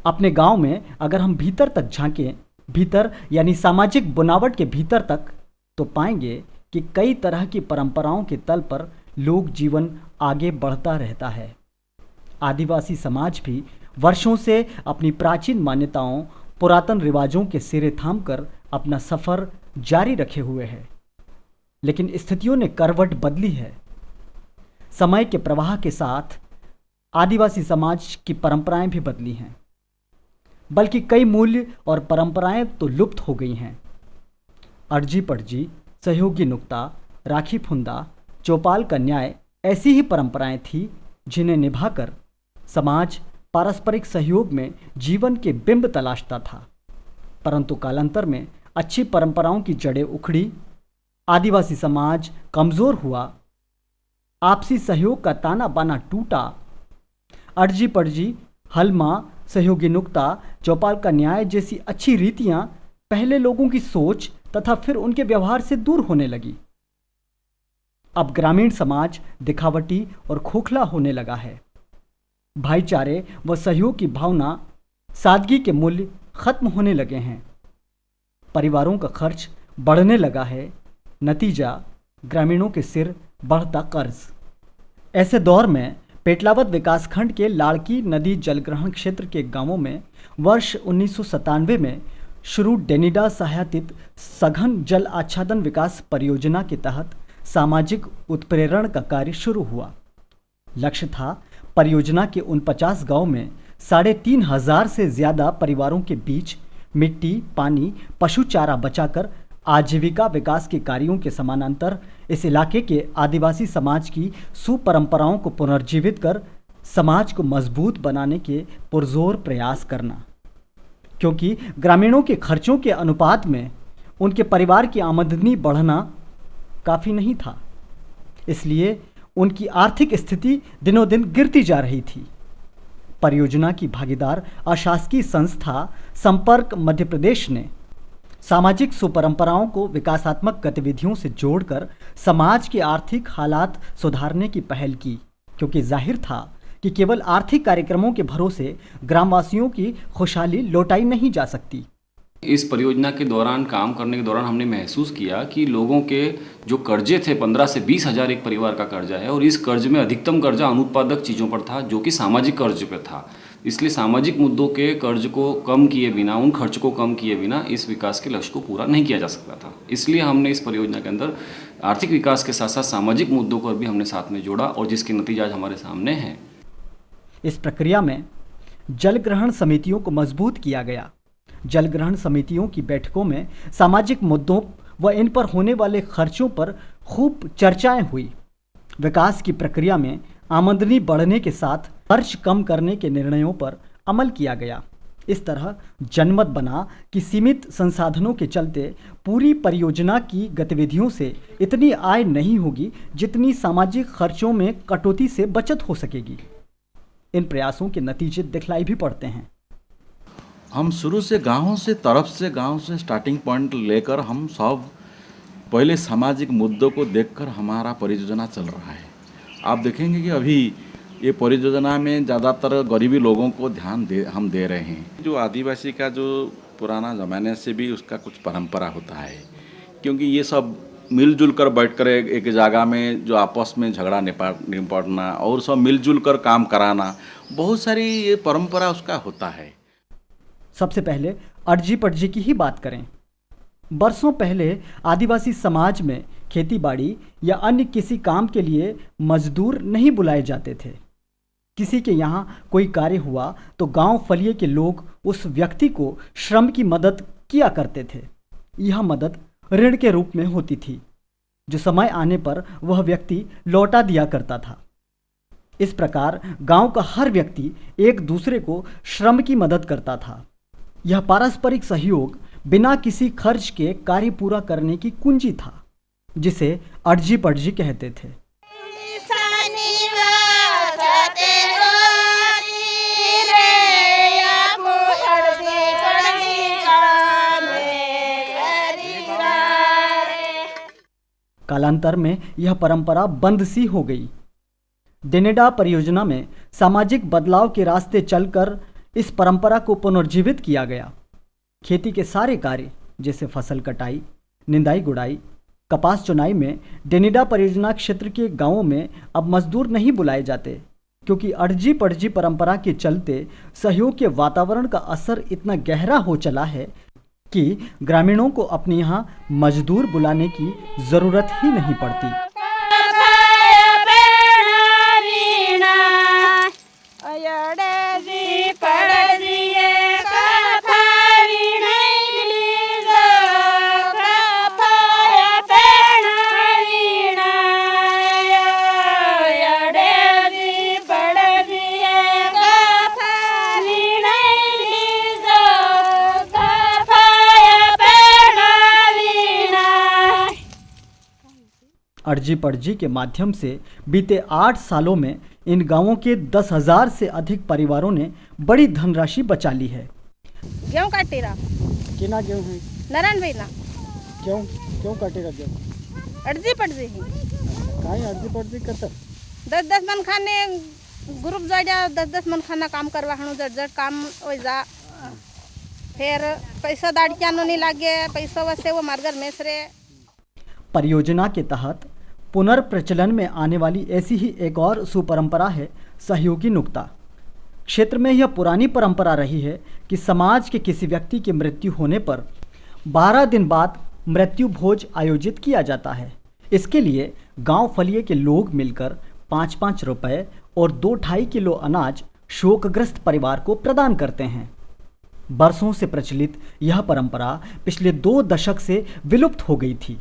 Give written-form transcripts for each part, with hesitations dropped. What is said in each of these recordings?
अपने गांव में अगर हम भीतर तक झांकें, भीतर यानी सामाजिक बनावट के भीतर तक, तो पाएंगे कि कई तरह की परंपराओं के तल पर लोक जीवन आगे बढ़ता रहता है। आदिवासी समाज भी वर्षों से अपनी प्राचीन मान्यताओं, पुरातन रिवाजों के सिरे थामकर अपना सफर जारी रखे हुए है। लेकिन स्थितियों ने करवट बदली है। समय के प्रवाह के साथ आदिवासी समाज की परंपराएं भी बदली हैं, बल्कि कई मूल्य और परंपराएं तो लुप्त हो गई हैं। अर्जी पड़जी, सहयोगी नुक्ता, राखी फुंदा, चौपाल का न्याय ऐसी ही परंपराएं थी जिन्हें निभाकर समाज पारस्परिक सहयोग में जीवन के बिंब तलाशता था। परंतु कालांतर में अच्छी परंपराओं की जड़ें उखड़ी, आदिवासी समाज कमजोर हुआ, आपसी सहयोग का ताना बाना टूटा। अर्जी पड़जी, हलमा, सहयोगी नुक्ता, चौपाल का न्याय जैसी अच्छी रीतियां पहले लोगों की सोच तथा फिर उनके व्यवहार से दूर होने लगी। अब ग्रामीण समाज दिखावटी और खोखला होने लगा है। भाईचारे व सहयोग की भावना, सादगी के मूल्य खत्म होने लगे हैं। परिवारों का खर्च बढ़ने लगा है। नतीजा, ग्रामीणों के सिर बढ़ता कर्ज। ऐसे दौर में पेटलावद विकासखंड के लाड़की नदी जलग्रहण क्षेत्र के गांवों में वर्ष 1997 में शुरू डेनिडा सहायतित सघन जल आच्छादन विकास परियोजना के तहत सामाजिक उत्प्रेरण का कार्य शुरू हुआ। लक्ष्य था परियोजना के उन 50 गांव में 3,500 से ज्यादा परिवारों के बीच मिट्टी, पानी, पशु चारा बचाकर आजीविका विकास के कार्यों के समानांतर इस इलाके के आदिवासी समाज की सुपरंपराओं को पुनर्जीवित कर समाज को मजबूत बनाने के पुरजोर प्रयास करना। क्योंकि ग्रामीणों के खर्चों के अनुपात में उनके परिवार की आमदनी बढ़ना काफ़ी नहीं था, इसलिए उनकी आर्थिक स्थिति दिनों दिन गिरती जा रही थी। परियोजना की भागीदार अशासकीय संस्था संपर्क मध्य प्रदेश ने सामाजिक सुपरंपराओं को विकासात्मक गतिविधियों से जोड़कर समाज के आर्थिक हालात सुधारने की पहल की, क्योंकि जाहिर था कि केवल आर्थिक कार्यक्रमों के भरोसे ग्रामवासियों की खुशहाली लौटाई नहीं जा सकती। इस परियोजना के दौरान काम करने के दौरान हमने महसूस किया कि लोगों के जो कर्जे थे 15 से 20 हज़ार एक परिवार का कर्जा है, और इस कर्ज में अधिकतम कर्जा अनुत्पादक चीज़ों पर था जो कि सामाजिक कर्ज पर था। इसलिए सामाजिक मुद्दों के कर्ज को कम किए बिना, उन खर्च को कम किए बिना इस विकास के लक्ष्य को पूरा नहीं किया जा सकता था। इसलिए हमने इस परियोजना के अंदर आर्थिक विकास के साथ साथ सामाजिक मुद्दों को भी हमने साथ में जोड़ा, और जिसके नतीजा आज हमारे सामने हैं। इस प्रक्रिया में जल ग्रहण समितियों को मजबूत किया गया। जल ग्रहण समितियों की बैठकों में सामाजिक मुद्दों व इन पर होने वाले खर्चों पर खूब चर्चाएं हुई। विकास की प्रक्रिया में आमदनी बढ़ने के साथ खर्च कम करने के निर्णयों पर अमल किया गया। इस तरह जनमत बना कि सीमित संसाधनों के चलते पूरी परियोजना की गतिविधियों से इतनी आय नहीं होगी जितनी सामाजिक खर्चों में कटौती से बचत हो सकेगी। इन प्रयासों के नतीजे दिखलाई भी पड़ते हैं। हम शुरू से गाँव से स्टार्टिंग पॉइंट लेकर हम सब पहले सामाजिक मुद्दों को देखकर हमारा परियोजना चल रहा है। आप देखेंगे कि अभी ये परियोजना में ज़्यादातर गरीबी लोगों को हम दे रहे हैं। जो आदिवासी का जो पुराना ज़माने से भी उसका कुछ परंपरा होता है, क्योंकि ये सब मिलजुल कर बैठकर एक जगह में जो आपस में झगड़ा निपटना और सब मिलजुल कर काम कराना, बहुत सारी ये परंपरा उसका होता है। सबसे पहले अर्जी पड़जी की ही बात करें। बरसों पहले आदिवासी समाज में खेती बाड़ी या अन्य किसी काम के लिए मजदूर नहीं बुलाए जाते थे। किसी के यहाँ कोई कार्य हुआ तो गांव फलिए के लोग उस व्यक्ति को श्रम की मदद किया करते थे। यह मदद ऋण के रूप में होती थी, जो समय आने पर वह व्यक्ति लौटा दिया करता था। इस प्रकार गांव का हर व्यक्ति एक दूसरे को श्रम की मदद करता था। यह पारस्परिक सहयोग बिना किसी खर्च के कार्य पूरा करने की कुंजी था, जिसे अर्जी पड़जी कहते थे। कालांतर में यह परंपरा बंद सी हो गई। डेनेडा परियोजना में सामाजिक बदलाव के रास्ते चलकर इस परंपरा को पुनर्जीवित किया गया। खेती के सारे कार्य जैसे फसल कटाई, निंदाई गुड़ाई, कपास चुनाई में डेनिडा परियोजना क्षेत्र के गांवों में अब मजदूर नहीं बुलाए जाते, क्योंकि अड़जी पड़जी परंपरा के चलते सहयोग के वातावरण का असर इतना गहरा हो चला है कि ग्रामीणों को अपने यहाँ मजदूर बुलाने की ज़रूरत ही नहीं पड़ती। अड़जी पड़जी के माध्यम से बीते 8 सालों में इन गांवों के 10,000 से अधिक परिवारों ने बड़ी धनराशि बचा ली है। गेहूँ काटे रहा किना गेहूँ है? नारायण भाई ना क्यों काटेगा गेहूँ? अड़जी पड़जी काहे अड़जी पड़जी करता? 10-10 मन खाने ग्रुप जा 10-10 मन खाना काम करवा हणु जट काम हो जा, फिर पैसा दाड़िया नहीं लागे, पैसा वैसे वो मार्गर मेसरे। परियोजना के तहत पुनर्प्रचलन में आने वाली ऐसी ही एक और सुपरंपरा है सहयोगी नुक्ता। क्षेत्र में यह पुरानी परंपरा रही है कि समाज के किसी व्यक्ति की मृत्यु होने पर 12 दिन बाद मृत्यु भोज आयोजित किया जाता है। इसके लिए गांव फलिए के लोग मिलकर 5-5 रुपए और 2-2.5 किलो अनाज शोकग्रस्त परिवार को प्रदान करते हैं। बरसों से प्रचलित यह परंपरा पिछले 2 दशक से विलुप्त हो गई थी।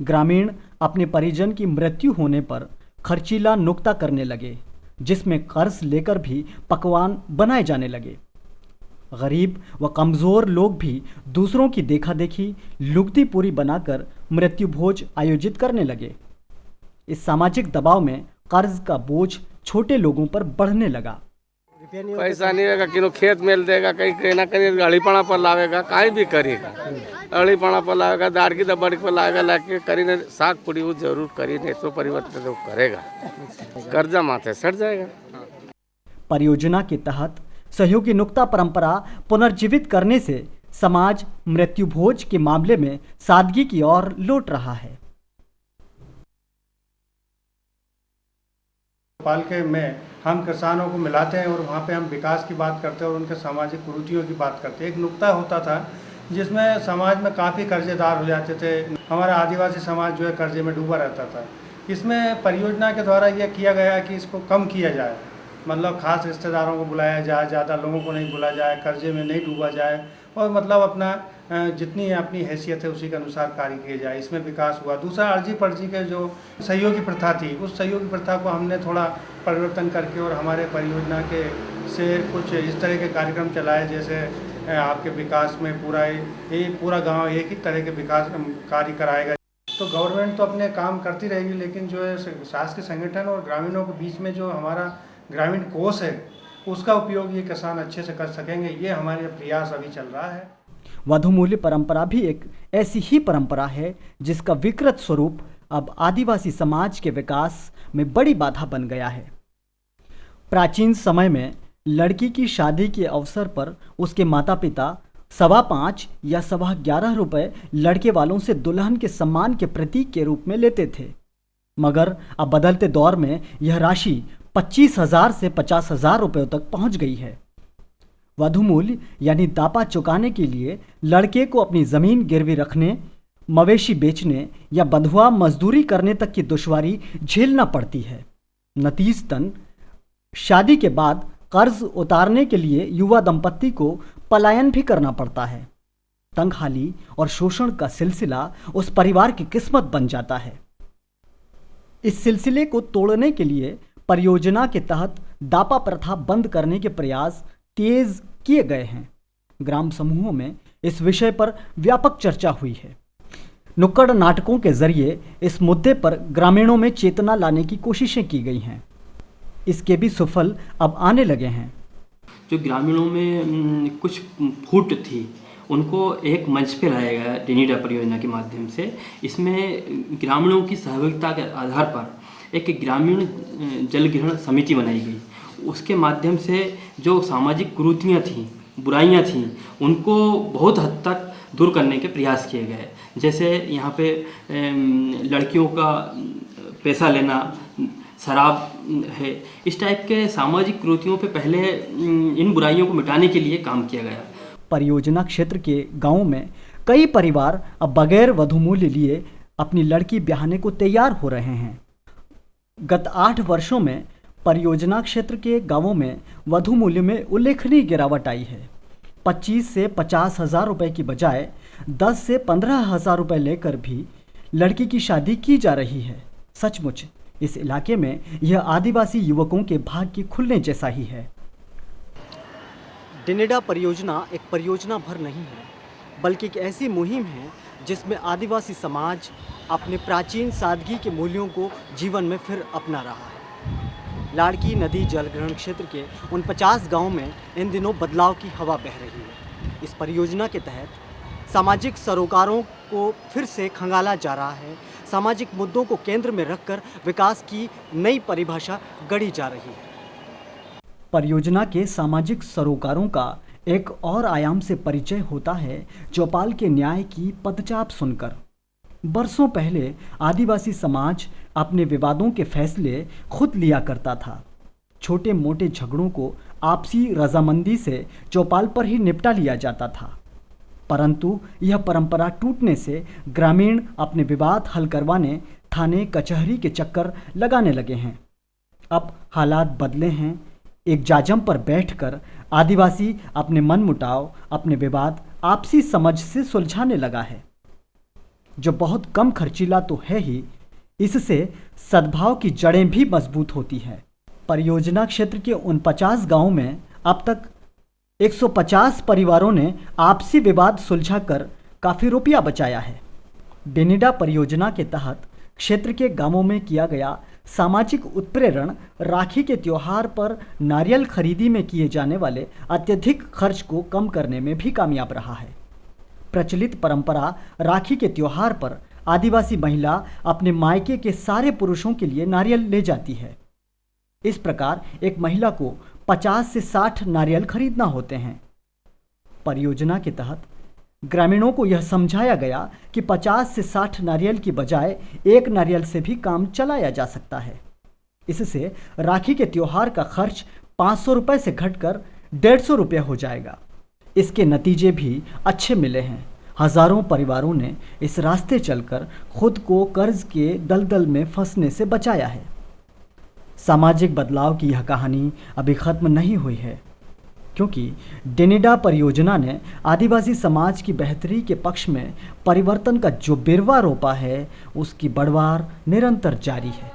ग्रामीण अपने परिजन की मृत्यु होने पर खर्चीला नुक्ता करने लगे, जिसमें कर्ज लेकर भी पकवान बनाए जाने लगे। गरीब व कमज़ोर लोग भी दूसरों की देखा देखी लुगदी पूरी बनाकर मृत्यु भोज आयोजित करने लगे। इस सामाजिक दबाव में कर्ज का बोझ छोटे लोगों पर बढ़ने लगा। पैसा नहीं रहेगा, किनो खेत मेल देगा, कहीं ना कहीं अड़ीपना पर लावेगा, कहीं भी करेगा, अड़ीपना पर लावेगा, दाड़की दबड़ी पर लावेगा, लाके करी साग पूरी वो जरूर करी, नहीं तो परिवर्तन तो करेगा, कर्जा माथे सट जाएगा। परियोजना के तहत सहयोगी नुक्ता परंपरा पुनर्जीवित करने से समाज मृत्यु भोज के मामले में सादगी की ओर लौट रहा है। पालके में हम किसानों को मिलाते हैं और वहाँ पे हम विकास की बात करते हैं और उनके सामाजिक कुरीतियों की बात करते हैं। एक नुक्ता होता था जिसमें समाज में काफ़ी कर्जेदार हो जाते थे। हमारा आदिवासी समाज जो है कर्जे में डूबा रहता था। इसमें परियोजना के द्वारा यह किया गया कि इसको कम किया जाए, मतलब खास रिश्तेदारों को बुलाया जाए, ज़्यादा लोगों को नहीं बुलाया जाए, कर्जे में नहीं डूबा जाए और मतलब अपना जितनी अपनी हैसियत है उसी के अनुसार कार्य किए जाए। इसमें विकास हुआ। दूसरा अड़जी पड़जी के जो सहयोगी प्रथा थी, उस सहयोगी प्रथा को हमने थोड़ा परिवर्तन करके और हमारे परियोजना के से कुछ इस तरह के कार्यक्रम चलाए, जैसे आपके विकास में पूरा गांव एक ही तरह के विकास कार्य कराएगा। तो गवर्नमेंट तो अपने काम करती रहेगी, लेकिन जो है शासकीय संगठन और ग्रामीणों के बीच में जो हमारा ग्रामीण कोष है उसका उपयोग ये किसान अच्छे से कर सकेंगे, ये हमारे प्रयास अभी चल रहा है। वधुमूल्य परंपरा भी एक ऐसी ही परंपरा है जिसका विकृत स्वरूप अब आदिवासी समाज के विकास में बड़ी बाधा बन गया है। प्राचीन समय में लड़की की शादी के अवसर पर उसके माता पिता 5.25 या 11.5 रुपए लड़के वालों से दुल्हन के सम्मान के प्रतीक के रूप में लेते थे, मगर अब बदलते दौर में यह राशि 25,000 से 50,000 रुपयों तक पहुंच गई है। वधुमूल्य यानी दापा चुकाने के लिए लड़के को अपनी ज़मीन गिरवी रखने, मवेशी बेचने या बंधुआ मजदूरी करने तक की दुश्वारी झेलना पड़ती है। नतीजतन शादी के बाद कर्ज उतारने के लिए युवा दंपत्ति को पलायन भी करना पड़ता है। तंगहाली और शोषण का सिलसिला उस परिवार की किस्मत बन जाता है। इस सिलसिले को तोड़ने के लिए परियोजना के तहत दापा प्रथा बंद करने के प्रयास तेज किए गए हैं। ग्राम समूहों में इस विषय पर व्यापक चर्चा हुई है। नुक्कड़ नाटकों के जरिए इस मुद्दे पर ग्रामीणों में चेतना लाने की कोशिशें की गई हैं। इसके भी सुफल अब आने लगे हैं। जो ग्रामीणों में कुछ फूट थी उनको एक मंच पे लाया गया डेनिडा परियोजना के माध्यम से। इसमें ग्रामीणों की सहभागिता के आधार पर एक ग्रामीण जल ग्रहण समिति बनाई गई। उसके माध्यम से जो सामाजिक कुरीतियाँ थीं, बुराइयाँ थीं, उनको बहुत हद तक दूर करने के प्रयास किए गए। जैसे यहाँ पे लड़कियों का पैसा लेना, शराब है, इस टाइप के सामाजिक कुरीतियों पे पहले इन बुराइयों को मिटाने के लिए काम किया गया। परियोजना क्षेत्र के गांवों में कई परिवार अब बगैर वधूमूल्य लिए अपनी लड़की ब्याहने को तैयार हो रहे हैं। गत 8 वर्षों में परियोजना क्षेत्र के गांवों में वधूमूल्य में उल्लेखनीय गिरावट आई है। 25 से 50 हज़ार रुपये की बजाय 10 से 15 हज़ार रुपये लेकर भी लड़की की शादी की जा रही है। सचमुच इस इलाके में यह आदिवासी युवकों के भाग्य की खुलने जैसा ही है। डिनेडा परियोजना एक परियोजना भर नहीं है, बल्कि एक ऐसी मुहिम है जिसमें आदिवासी समाज अपने प्राचीन सादगी के मूल्यों को जीवन में फिर अपना रहा है। लाड़की नदी जल ग्रहण क्षेत्र के उन 50 गांवों में इन दिनों बदलाव की हवा बह रही है। इस परियोजना के तहत सामाजिक सरोकारों को फिर से खंगाला जा रहा है। सामाजिक मुद्दों को केंद्र में रखकर विकास की नई परिभाषा गढ़ी जा रही है। परियोजना के सामाजिक सरोकारों का एक और आयाम से परिचय होता है चौपाल के न्याय की पदचाप सुनकर। बरसों पहले आदिवासी समाज अपने विवादों के फैसले खुद लिया करता था। छोटे मोटे झगड़ों को आपसी रजामंदी से चौपाल पर ही निपटा लिया जाता था, परंतु यह परंपरा टूटने से ग्रामीण अपने विवाद हल करवाने थाने कचहरी के चक्कर लगाने लगे हैं। अब हालात बदले हैं। एक जाजम पर बैठकर आदिवासी अपने मन मुटाव, अपने विवाद आपसी समझ से सुलझाने लगा है, जो बहुत कम खर्चीला तो है ही, इससे सद्भाव की जड़ें भी मजबूत होती हैं। परियोजना क्षेत्र के उन 50 गांवों में अब तक 150 परिवारों ने आपसी विवाद सुलझाकर काफ़ी रुपया बचाया है। डिनेडा परियोजना के तहत क्षेत्र के गांवों में किया गया सामाजिक उत्प्रेरण राखी के त्योहार पर नारियल खरीदी में किए जाने वाले अत्यधिक खर्च को कम करने में भी कामयाब रहा है। प्रचलित परंपरा राखी के त्योहार पर आदिवासी महिला अपने मायके के सारे पुरुषों के लिए नारियल ले जाती है। इस प्रकार एक महिला को 50 से 60 नारियल खरीदना होते हैं। परियोजना के तहत ग्रामीणों को यह समझाया गया कि 50 से 60 नारियल की बजाय 1 नारियल से भी काम चलाया जा सकता है। इससे राखी के त्योहार का खर्च 500 रुपये से घटकर 150 रुपये हो जाएगा। इसके नतीजे भी अच्छे मिले हैं। हजारों परिवारों ने इस रास्ते चलकर खुद को कर्ज के दलदल में फंसने से बचाया है। सामाजिक बदलाव की यह कहानी अभी खत्म नहीं हुई है, क्योंकि डिनेडा परियोजना ने आदिवासी समाज की बेहतरी के पक्ष में परिवर्तन का जो बिरवा रोपा है, उसकी बढ़वार निरंतर जारी है।